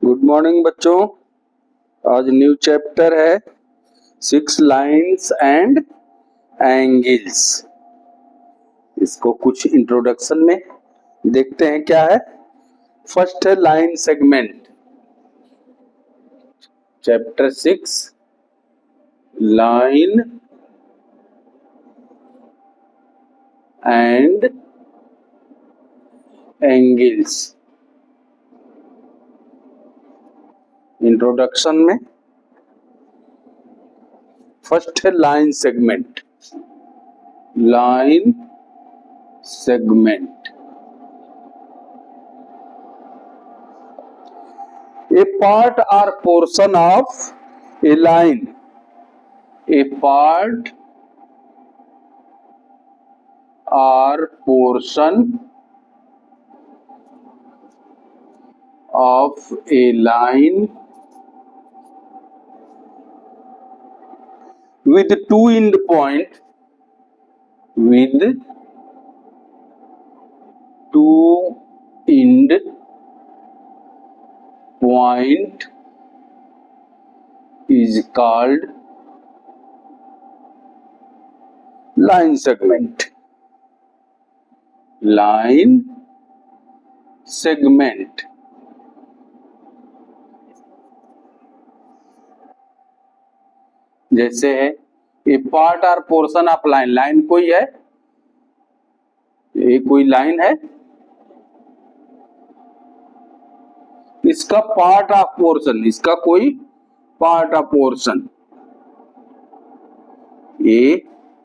Good morning बच्चों। आज new chapter है 6 लाइन्स एंड एंगल्स। इसको कुछ इंट्रोडक्शन में देखते हैं क्या है। फर्स्ट है line segment. Chapter 6 line and angles. Introduction में फर्स्ट है line segment. Line segment a part or portion of a line, a part or portion of a line with two end point, with two end point is called line segment. Line segment जैसे है ए part और portion of line. Line कोई है, ये कोई line है, इसका part of portion, इसका कोई पार्ट ऑफ पोर्शन, ये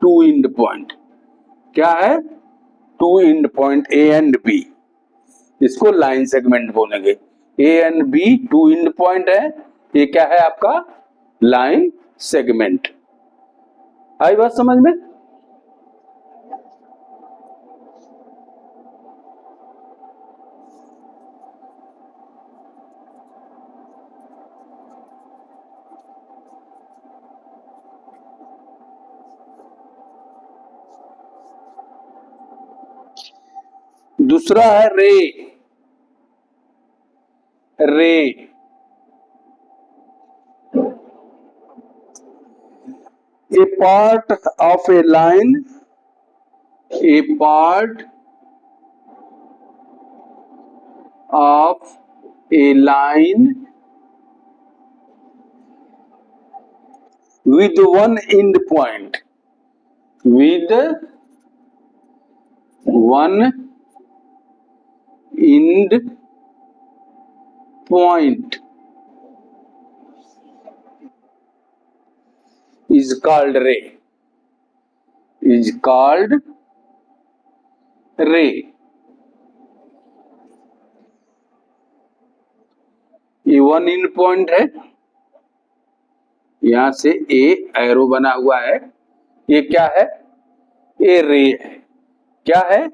टू एंड पॉइंट क्या है, two end point A and B, इसको लाइन सेगमेंट बोलेंगे। A and B two end point है, ये क्या है आपका लाइन सेगमेंट। आई बात समझ में? दूसरा है ray. Ray a part of a line, a part of a line with one end point, with one end point is called ray, is called ray। ये वन एंड पॉइंट है, यहां से ए arrow बना हुआ है, ये क्या है, ए रे है। क्या है,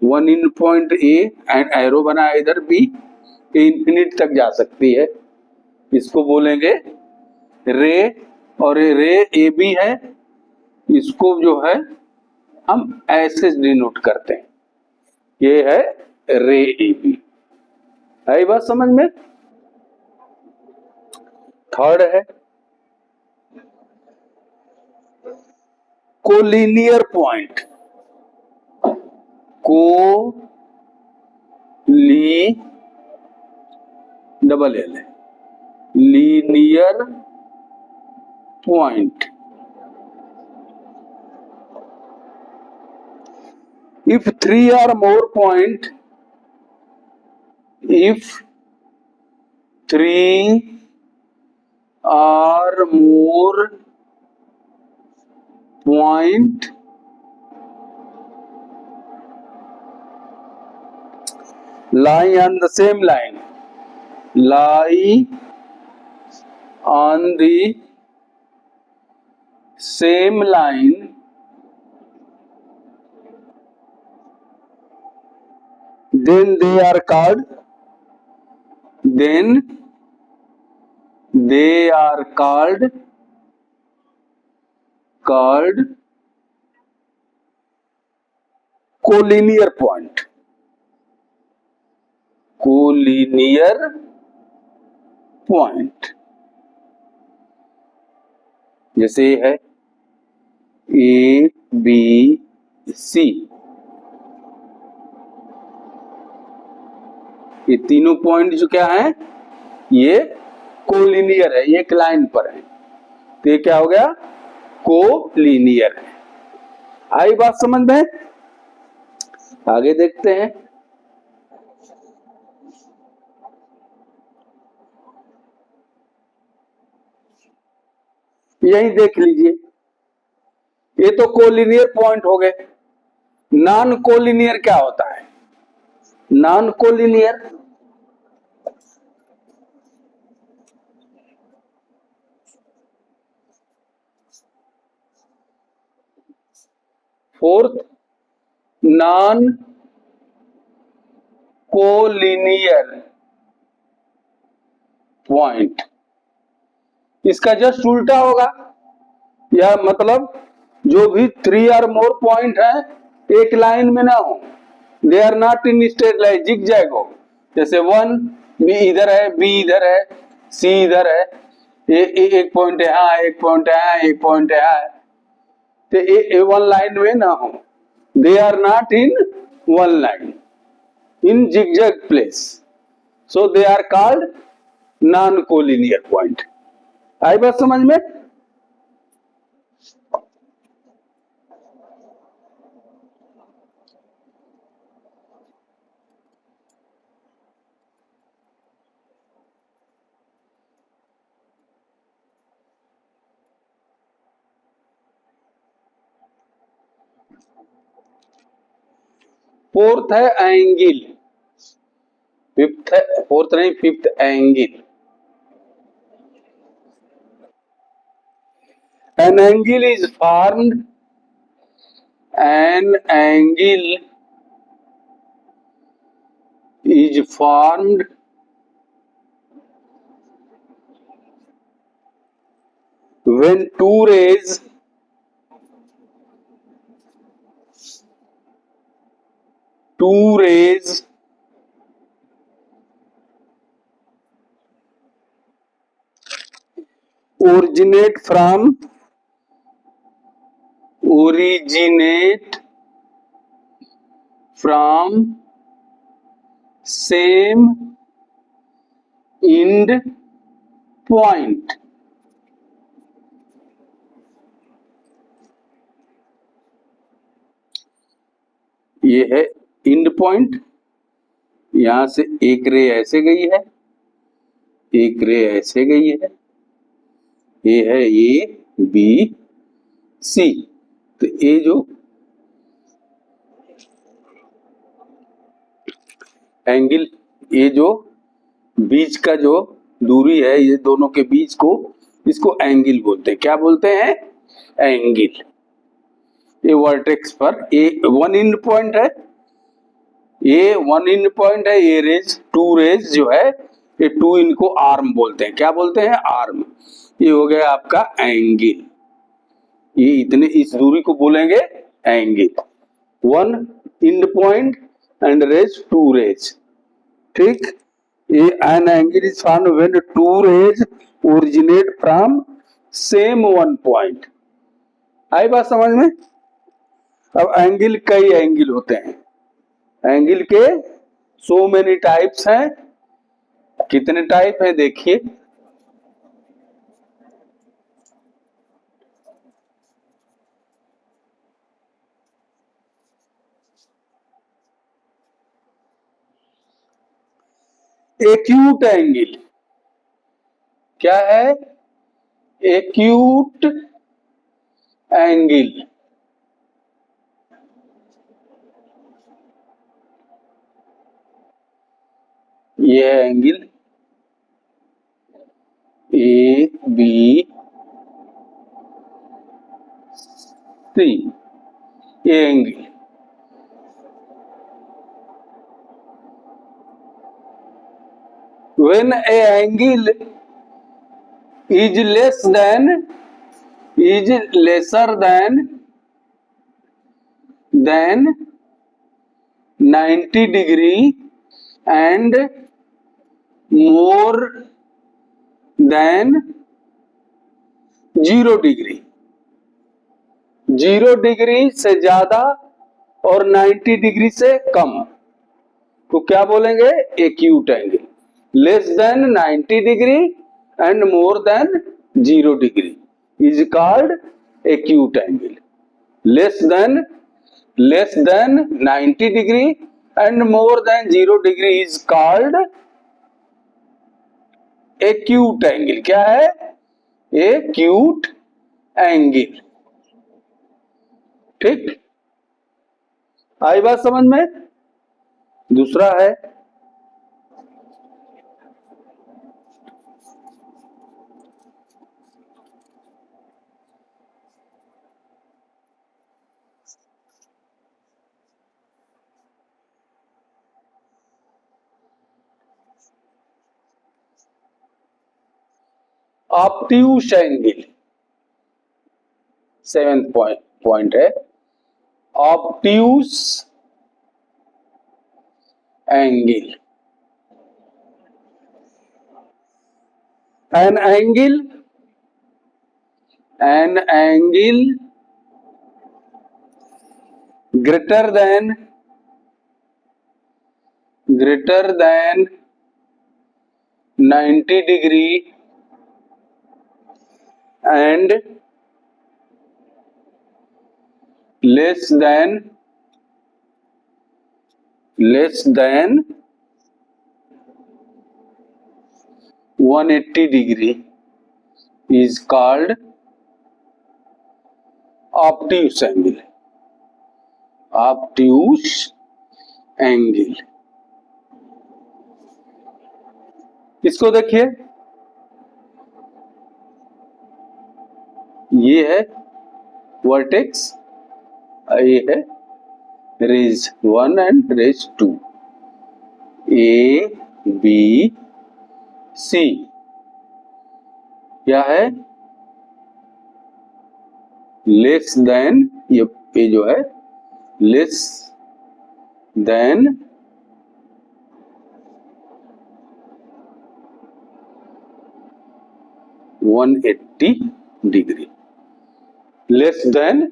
one and point A and arrow बना है इधर बी, इंफिनिट तक जा सकती है, इसको बोलेंगे रे। और ये रे ए बी है, इसको जो है हम ऐसे डिनोट करते हैं, ये है रे ए बी। है बात समझ में? थर्ड है कोलिनियर पॉइंट। ली डबल एल है, linear point. if three or more point, if three or more point lie on the same line, lie on the same line, then they are called, then they are called collinear point. Collinear point, जैसे ये है A B सी, ये तीनों point जो क्या है, ये collinear है, ये एक लाइन पर है, तो ये क्या हो गया, कोलिनियर है। आई बात समझ में? आगे देखते हैं। यही देख लीजिए, ये तो कोलिनियर पॉइंट हो गए। नॉन कोलिनियर क्या होता है? Non collinear fourth, non collinear point, इसका जस्ट उल्टा होगा, या मतलब जो भी 3 और मोर पॉइंट है एक लाइन में ना हो, they are not in straight line, zigzag हो, जैसे 1 बी इधर है, बी इधर है, सी इधर है, एक पॉइंट यहाँ, एक पॉइंट यहाँ, एक पॉइंट यहाँ, तो ये वन लाइन में ना हो, they are not in one line, in zigzag place, so they are called non collinear point. आई बात समझ में? फोर्थ है एंगल, फिफ्थ है, फोर्थ नहीं, fifth angle. An angle is formed, an angle is formed when two rays originate from same end point। ये है and point, यहां से एक रे ऐसे गई है, एक रे ऐसे गई है, ये है ए बी सी, तो ये जो एंगल, ये जो बीच का जो दूरी है ये दोनों के बीच को, इसको एंगल बोलते हैं। क्या बोलते हैं? एंगल। ये वर्टेक्स पर ए वन इंड पॉइंट है, ये वन इंड पॉइंट है, ये रेज टू रेज जो है, ये टू इनको आर्म बोलते हैं। क्या बोलते हैं? आर्म। ये हो गया आपका एंगल, ये इतने इस दूरी को बोलेंगे angle. One end point and rays to rays, ठीक। ये an angle is found when two rays originate from same one point. आई बात समझ में? अब एंगल, कई एंगल होते हैं, एंगल के सो मेनी टाइप्स हैं। कितने टाइप है देखिए, एक्यूट एंगल। क्या है? Acute angle. ये एंगल ए बी सी, ये angle when a angle is lesser than 90 degree and more than 0 degree, 0 degree से ज्यादा और 90 डिग्री से कम तो क्या बोलेंगे? Acute angle. Less than 90 degree and more than 0 degree is called acute angle. Less than 90 degree and more than 0 degree is called acute angle. क्या है? Acute angle. ठीक, आई बात समझ में? दूसरा है ऑब्ट्यूस एंगल। 7th पॉइंट है obtuse angle. an angle greater than 90 degree and less than 180 degree is called obtuse angle। obtuse angle। इसको देखिए, ये है वर्टेक्स, ये है rays 1 and rays 2, A B C. क्या है? लेस देन, ये जो है less than 180 degree, less than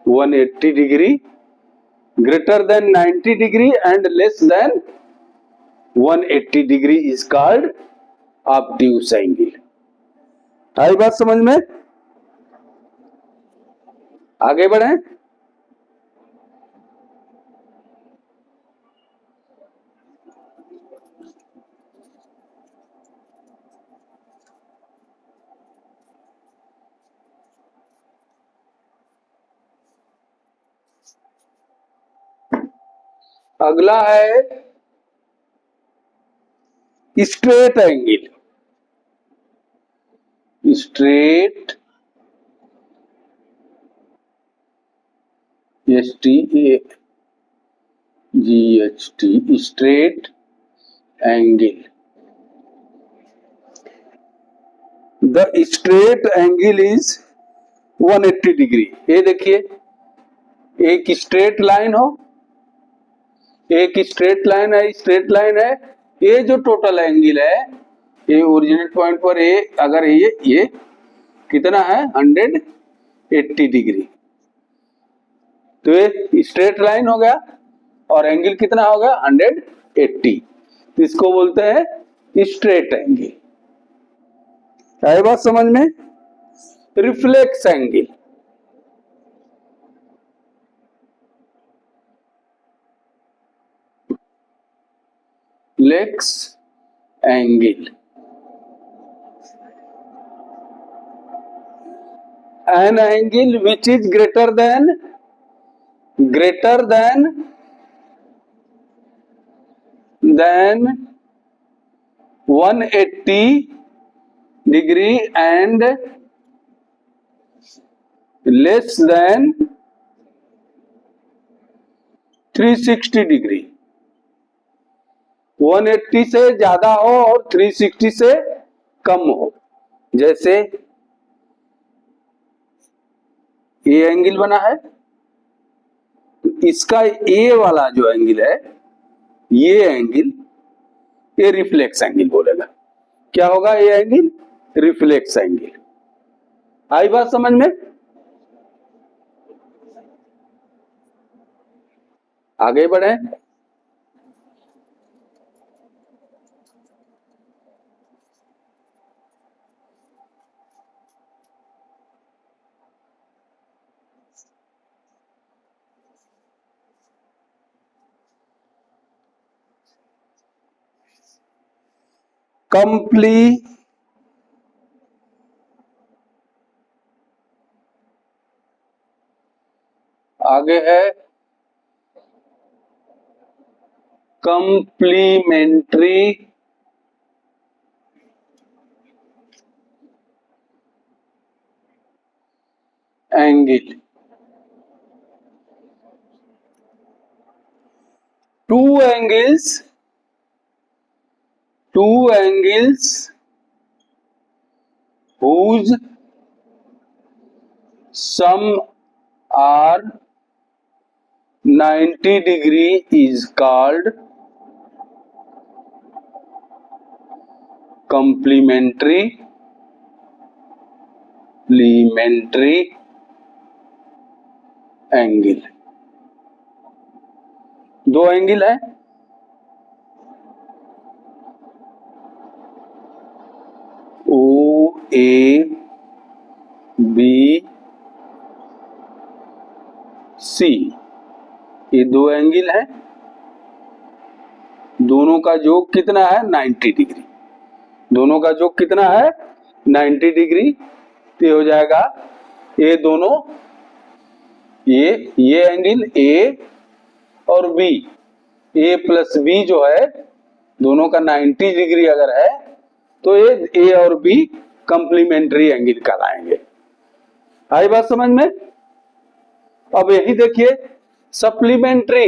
180 degree, greater than 90 degree and less than 180 degree is called obtuse angle। आई बात समझ में? आगे बढ़े। अगला है straight angle. Straight STAGHT straight angle. The straight angle is 180 degree. ये देखिए, एक स्ट्रेट लाइन हो, एक स्ट्रेट लाइन है, स्ट्रेट लाइन है, ये जो टोटल एंगल है, ये ओरिजिनेट पॉइंट पर ये अगर ये कितना है 180 डिग्री, तो ये स्ट्रेट लाइन हो गया और एंगल कितना हो गया 180। इसको बोलते हैं स्ट्रेट एंगल। है बात समझ में? Reflex angle. Lex angle, an angle which is greater than 180 degree and less than 360 degree. 180 से ज्यादा हो और 360 से कम हो। जैसे ये एंगल बना है, तो इसका ए वाला जो एंगल है, ये एंगल, ये रिफ्लेक्स एंगल बोलेगा। क्या होगा ये एंगल? Reflex angle. आई बात समझ में? आगे बढ़े। आगे है complementary angle. Two angles whose sum are 90 degree is called complementary angle. दो एंगल है, ओ ए बी सी, ये दो एंगल है, दोनों का योग कितना है 90 डिग्री। दोनों का योग कितना है 90 डिग्री। तो हो जाएगा ये दोनों, ये एंगल ए और बी, ए प्लस बी जो है दोनों का 90 डिग्री अगर है तो ये ए और बी कंप्लीमेंट्री एंगल कहलाएंगे। आई बात समझ में? अब यही देखिए सप्लीमेंट्री,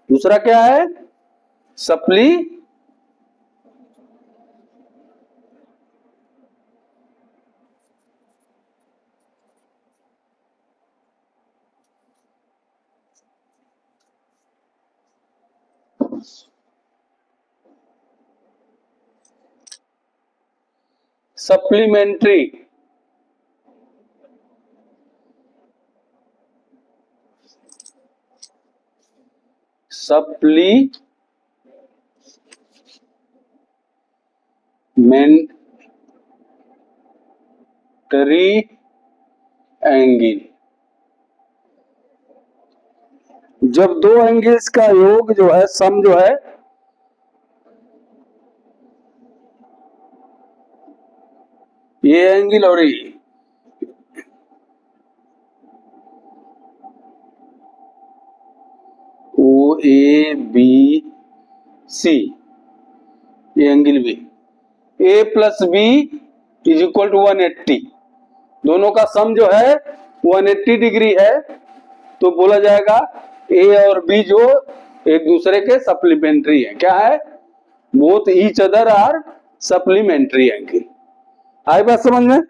दूसरा क्या है सप्ली सप्लीमेंट्री एंगल। जब दो एंगल्स का योग जो है सम जो है ये एंगल और ये ओ ए बी सी, ये एंगल भी A plus B is equal to 180, दोनों का सम जो है 180 डिग्री है। तो बोला जाएगा ए और बी जो एक दूसरे के सप्लीमेंट्री है। क्या है? Both each other are supplementary angle. आई बात समझ में?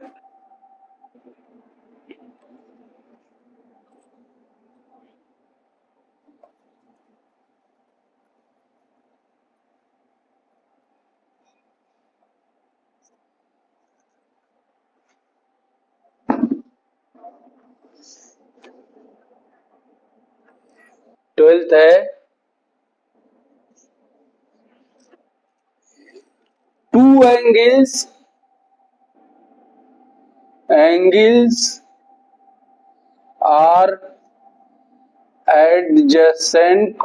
ट्वेल्थ है two angles are adjacent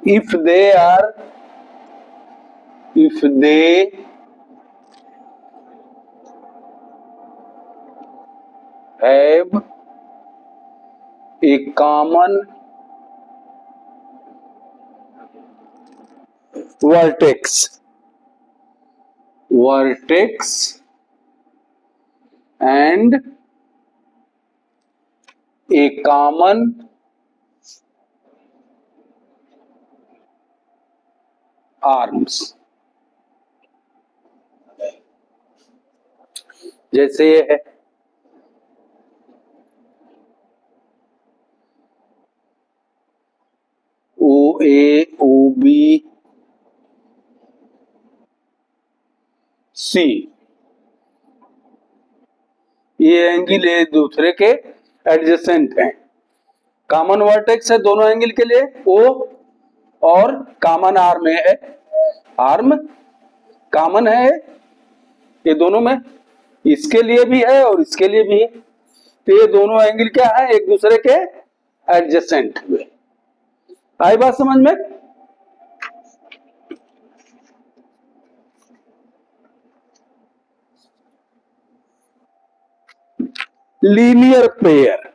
if they have a common vertex and a common arms। जैसे ये है ए ओ बी सी, ये एंगल एक दूसरे के एडजेसेंट हैं। कॉमन वर्टेक्स है दोनों एंगल के लिए ओ, और कॉमन आर्म है, आर्म कॉमन है ये दोनों में, इसके लिए भी है और इसके लिए भी है। तो ये दोनों एंगल क्या है, एक दूसरे के एडजेसेंट हुए। आई बात समझ में? लीनियर पेयर,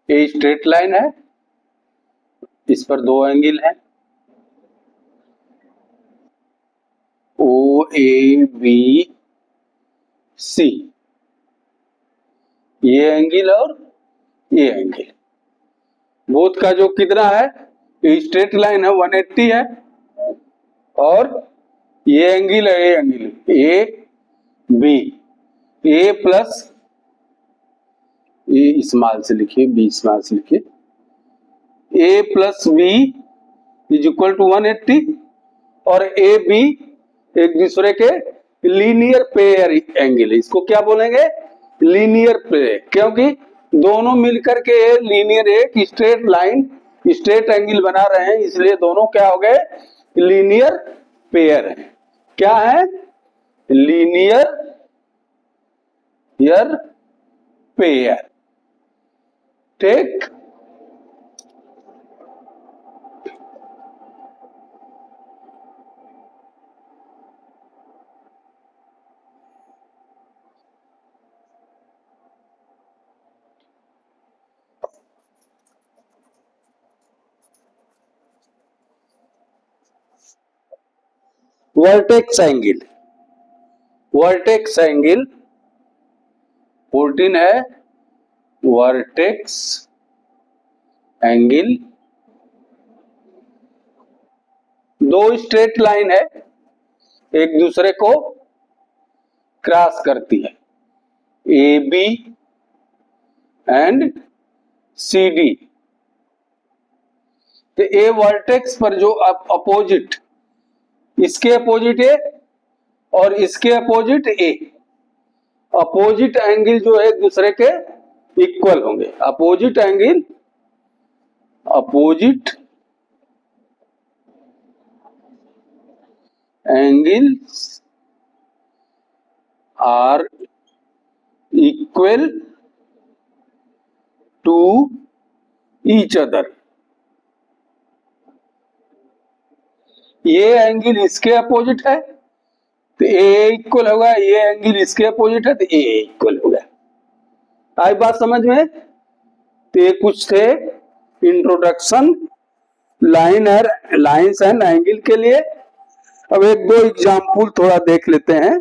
ये स्ट्रेट लाइन है, इस पर दो एंगल है, ओ ए बी सी, ये एंगल और ये एंगल, बोथ का जो कितना है, ये स्ट्रेट लाइन है 180 है, और ये एंगल है, ये angle A B, A plus, A small से लिखिए, बी स्मॉल से लिखिए, A plus B is equal to 180, और ए बी एक दूसरे के लीनियर पेयर एंगल, इसको क्या बोलेंगे, लीनियर पेयर, क्योंकि दोनों मिलकर के लीनियर एक स्ट्रेट लाइन स्ट्रेट एंगल बना रहे हैं, इसलिए दोनों क्या हो गए, लीनियर पेयर है। क्या है, लीनियर पेयर। ठीक, वर्टेक्स एंगल, वर्टेक्स एंगल 14 है, वर्टेक्स एंगल दो स्ट्रेट लाइन है, एक दूसरे को क्रॉस करती है, A B and C D. तो ए वर्टेक्स पर जो अपोजिट, इसके अपोजिट ए और इसके अपोजिट ए, अपोजिट एंगल जो है एक दूसरे के इक्वल होंगे, opposite angle, opposite angles are equal to each other. ये एंगल इसके अपोजिट है तो ए इक्वल होगा, ये एंगल इसके अपोजिट है तो ए इक्वल होगा। आई बात समझ में? तो ये कुछ थे इंट्रोडक्शन लाइन्स एंड एंगल के लिए। अब एक दो एग्जाम्पल थोड़ा देख लेते हैं।